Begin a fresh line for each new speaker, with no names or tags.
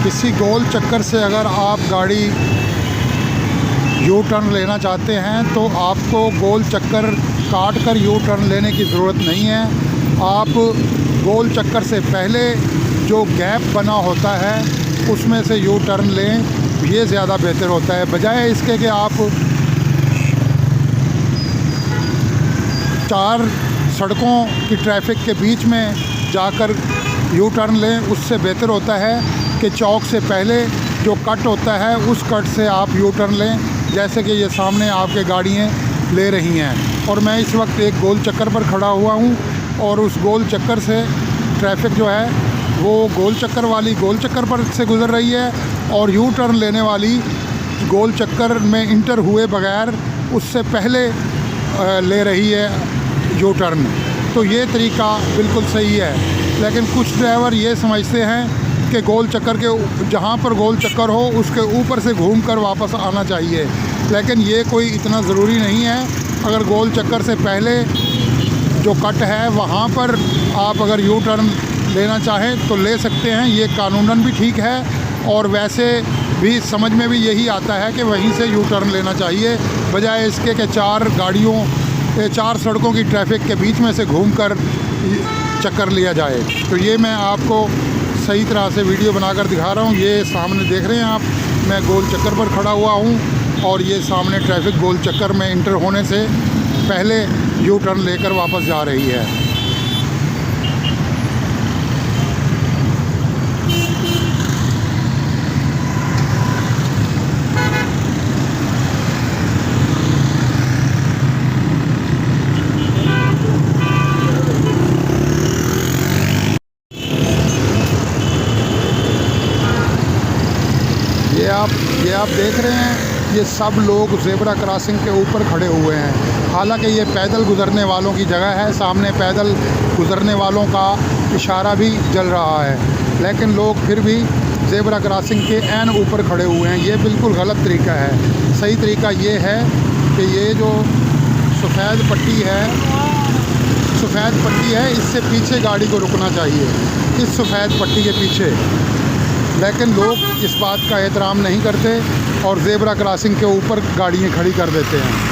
किसी गोल चक्कर से अगर आप गाड़ी यू टर्न लेना चाहते हैं तो आपको गोल चक्कर काट कर यू टर्न लेने की ज़रूरत नहीं है। आप गोल चक्कर से पहले जो गैप बना होता है उसमें से यू टर्न लें, ये ज़्यादा बेहतर होता है, बजाय इसके कि आप 4 सड़कों की ट्रैफिक के बीच में जाकर यू टर्न लें। उससे बेहतर होता है कि चौक से पहले जो कट होता है उस कट से आप यू टर्न लें, जैसे कि ये सामने आपके गाड़ियाँ ले रही हैं। और मैं इस वक्त एक गोल चक्कर पर खड़ा हुआ हूँ और उस गोल चक्कर से ट्रैफिक जो है वो गोल चक्कर वाली गोल चक्कर पर से गुज़र रही है और यू टर्न लेने वाली गोल चक्कर में इंटर हुए बगैर उससे पहले ले रही है यू टर्न। तो ये तरीका बिल्कुल सही है, लेकिन कुछ ड्राइवर ये समझते हैं कि गोल चक्कर के जहाँ पर गोल चक्कर हो उसके ऊपर से घूमकर वापस आना चाहिए, लेकिन ये कोई इतना ज़रूरी नहीं है। अगर गोल चक्कर से पहले जो कट है वहाँ पर आप अगर यू टर्न लेना चाहें तो ले सकते हैं, ये कानूनन भी ठीक है और वैसे भी समझ में भी यही आता है कि वहीं से यू टर्न लेना चाहिए, बजाय इसके कि 4 सड़कों की ट्रैफिक के बीच में से घूमकर चक्कर लिया जाए। तो ये मैं आपको सही तरह से वीडियो बनाकर दिखा रहा हूँ। ये सामने देख रहे हैं आप, मैं गोल चक्कर पर खड़ा हुआ हूँ और ये सामने ट्रैफिक गोल चक्कर में इंटर होने से पहले यू टर्न लेकर वापस जा रही है। ये आप देख रहे हैं, ये सब लोग ज़ेब्रा क्रॉसिंग के ऊपर खड़े हुए हैं। हालांकि ये पैदल गुज़रने वालों की जगह है, सामने पैदल गुज़रने वालों का इशारा भी जल रहा है, लेकिन लोग फिर भी ज़ेब्रा क्रॉसिंग के ऐन ऊपर खड़े हुए हैं। ये बिल्कुल गलत तरीका है। सही तरीका ये है कि ये जो सफ़ेद पट्टी है इससे पीछे गाड़ी को रुकना चाहिए, इस सफ़ेद पट्टी के पीछे, लेकिन लोग इस बात का एहतराम नहीं करते और ज़ेब्रा क्रॉसिंग के ऊपर गाड़ियाँ खड़ी कर देते हैं।